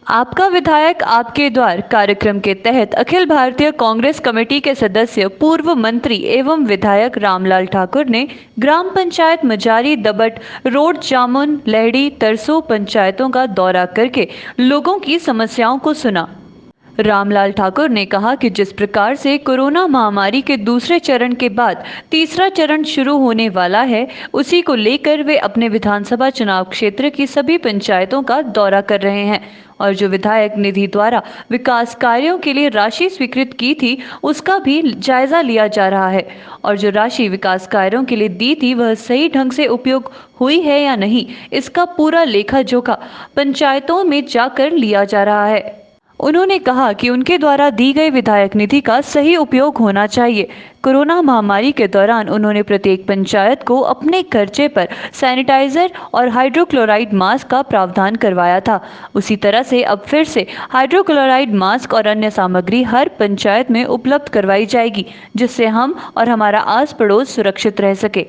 आपका विधायक आपके द्वार कार्यक्रम के तहत अखिल भारतीय कांग्रेस कमेटी के सदस्य पूर्व मंत्री एवं विधायक रामलाल ठाकुर ने ग्राम पंचायत मजारी दबट रोड जामुन लहड़ी तरसो पंचायतों का दौरा करके लोगों की समस्याओं को सुना। रामलाल ठाकुर ने कहा कि जिस प्रकार से कोरोना महामारी के दूसरे चरण के बाद तीसरा चरण शुरू होने वाला है, उसी को लेकर वे अपने विधानसभा चुनाव क्षेत्र की सभी पंचायतों का दौरा कर रहे हैं और जो विधायक निधि द्वारा विकास कार्यों के लिए राशि स्वीकृत की थी, उसका भी जायजा लिया जा रहा है और जो राशि विकास कार्यों के लिए दी थी वह सही ढंग से उपयोग हुई है या नहीं, इसका पूरा लेखा जोखा पंचायतों में जाकर लिया जा रहा है। उन्होंने कहा कि उनके द्वारा दी गई विधायक निधि का सही उपयोग होना चाहिए। कोरोना महामारी के दौरान उन्होंने प्रत्येक पंचायत को अपने खर्चे पर सैनिटाइजर और हाइड्रोक्लोराइड मास्क का प्रावधान करवाया था। उसी तरह से अब फिर से हाइड्रोक्लोराइड मास्क और अन्य सामग्री हर पंचायत में उपलब्ध करवाई जाएगी, जिससे हम और हमारा आस पड़ोस सुरक्षित रह सके।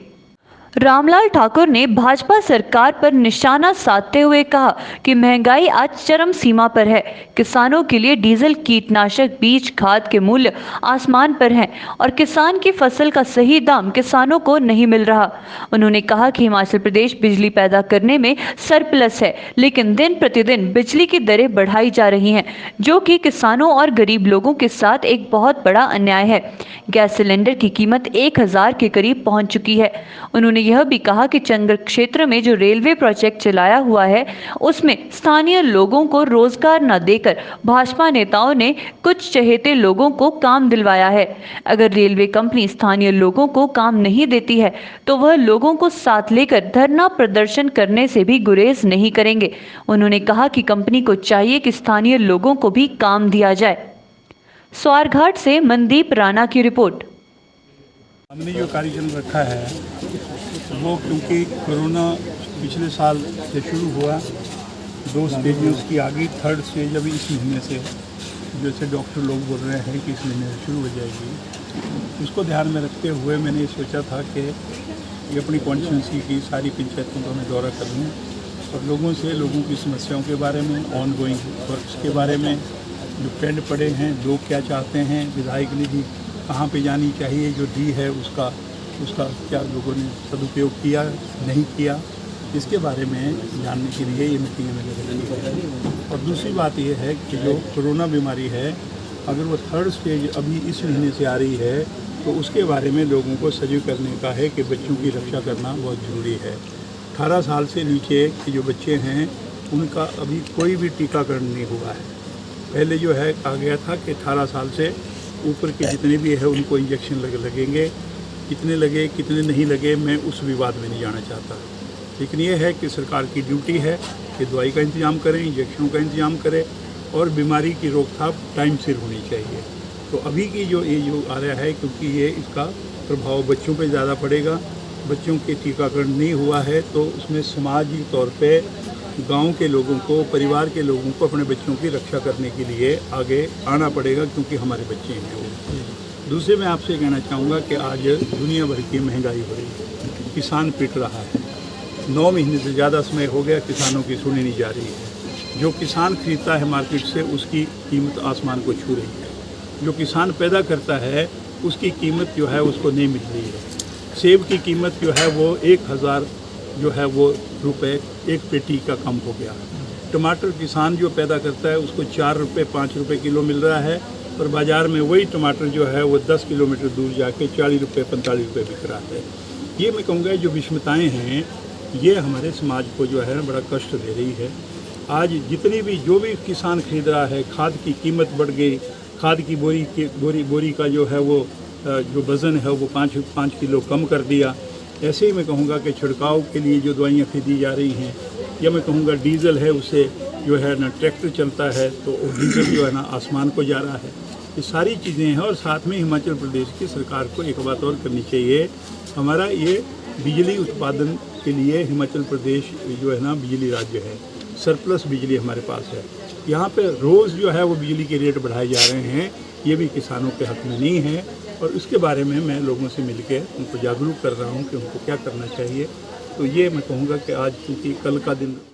रामलाल ठाकुर ने भाजपा सरकार पर निशाना साधते हुए कहा कि महंगाई आज चरम सीमा पर है। किसानों के लिए डीजल, कीटनाशक, बीज, खाद के मूल्य आसमान पर हैं और किसान की फसल का सही दाम किसानों को नहीं मिल रहा। उन्होंने कहा कि हिमाचल प्रदेश बिजली पैदा करने में सरप्लस है, लेकिन दिन प्रतिदिन बिजली की दरें बढ़ाई जा रही हैं, जो कि किसानों और गरीब लोगों के साथ एक बहुत बड़ा अन्याय है। गैस सिलेंडर की कीमत 1000 के करीब पहुंच चुकी है। उन्होंने यह भी कहा कि चंगर क्षेत्र में जो रेलवे प्रोजेक्ट चलाया हुआ है, उसमें स्थानीय लोगों को रोजगार न देकर भाजपा नेताओं ने कुछ चहेते लोगों को काम दिलवाया है। अगर रेलवे कंपनी स्थानीय लोगों को काम नहीं देती है तो वह लोगों को साथ लेकर धरना प्रदर्शन करने से भी गुरेज नहीं करेंगे। उन्होंने कहा कि कंपनी को चाहिए कि स्थानीय लोगों को भी काम दिया जाए। स्वारघाट से मनदीप राणा की रिपोर्ट। हमने जो कार्यक्रम रखा है वो क्योंकि कोरोना पिछले साल से शुरू हुआ, 2 स्टेज में उसकी आगे, 3rd स्टेज अभी इस महीने से, जैसे डॉक्टर लोग बोल रहे हैं कि इस महीने से शुरू हो जाएगी। उसको ध्यान में रखते हुए मैंने ये सोचा था कि ये अपनी कॉन्स्टिट्यूंसी की सारी पंचायतों का मैं दौरा कर लूँ और लोगों की समस्याओं के बारे में, ऑन गोइंग वर्क्स के बारे में, जो पेंड पड़े हैं, लोग क्या चाहते हैं, विधायक निधि कहाँ पे जानी चाहिए, जो दी है उसका क्या लोगों ने सदुपयोग किया नहीं किया, इसके बारे में जानने के लिए ये मीटिंग मैंने रखी है। और दूसरी बात ये है कि जो कोरोना बीमारी है, अगर वो 3rd स्टेज अभी इस महीने से आ रही है तो उसके बारे में लोगों को सजग करने का है कि बच्चों की रक्षा करना बहुत ज़रूरी है। 18 साल से नीचे के जो बच्चे हैं उनका अभी कोई भी टीकाकरण नहीं हुआ है। पहले जो है कहा गया था कि 18 साल से ऊपर के जितने भी है उनको इंजेक्शन लगेंगे, कितने लगे कितने नहीं लगे मैं उस विवाद में नहीं जाना चाहता, लेकिन ये है कि सरकार की ड्यूटी है कि दवाई का इंतजाम करें, इंजेक्शनों का इंतजाम करें और बीमारी की रोकथाम टाइम सिर होनी चाहिए। तो अभी की जो ये जो आ रहा है, क्योंकि ये इसका प्रभाव बच्चों पे ज़्यादा पड़ेगा, बच्चों के टीकाकरण नहीं हुआ है तो उसमें सामाजिक तौर पे गांव के लोगों को, परिवार के लोगों को अपने बच्चों की रक्षा करने के लिए आगे आना पड़ेगा, क्योंकि हमारे बच्चे हैं वो। दूसरे मैं आपसे कहना चाहूँगा कि आज दुनिया भर की महंगाई हो रही है, किसान पिट रहा है, 9 महीने से ज़्यादा समय हो गया किसानों की सुनी नहीं जा रही है। जो किसान खरीदता है मार्केट से उसकी कीमत आसमान को छू रही है, जो किसान पैदा करता है उसकी कीमत जो है उसको नहीं मिल रही है। सेब की कीमत जो है वो 1000 जो है वो रुपये एक पेटी का कम हो गया। टमाटर किसान जो पैदा करता है उसको 4 रुपये 5 रुपये किलो मिल रहा है और बाज़ार में वही टमाटर जो है वो 10 किलोमीटर दूर जाके 40 रुपये 45 रुपये बिक रहा है। ये मैं कहूँगा जो विषमताएँ हैं ये हमारे समाज को जो है बड़ा कष्ट दे रही है। आज जितनी भी जो भी किसान खरीद रहा है, खाद की कीमत बढ़ गई, खाद की बोरी का जो है वो जो वज़न है वो 5 किलो कम कर दिया। ऐसे ही मैं कहूँगा कि छिड़काव के लिए जो दवाइयाँ खरीदी जा रही हैं, या मैं कहूँगा डीज़ल है उससे जो है ना ट्रैक्टर चलता है तो वो डीज़ल जो है ना आसमान को जा रहा है। ये सारी चीज़ें हैं और साथ में हिमाचल प्रदेश की सरकार को एक बात और करनी चाहिए, हमारा ये बिजली उत्पादन के लिए हिमाचल प्रदेश जो है ना बिजली राज्य है, सरप्लस बिजली हमारे पास है। यहाँ पे रोज़ जो है वो बिजली के रेट बढ़ाए जा रहे हैं, ये भी किसानों के हक में नहीं है और इसके बारे में मैं लोगों से मिलके उनको जागरूक कर रहा हूँ कि उनको क्या करना चाहिए। तो ये मैं कहूँगा कि आज क्योंकि कल का दिन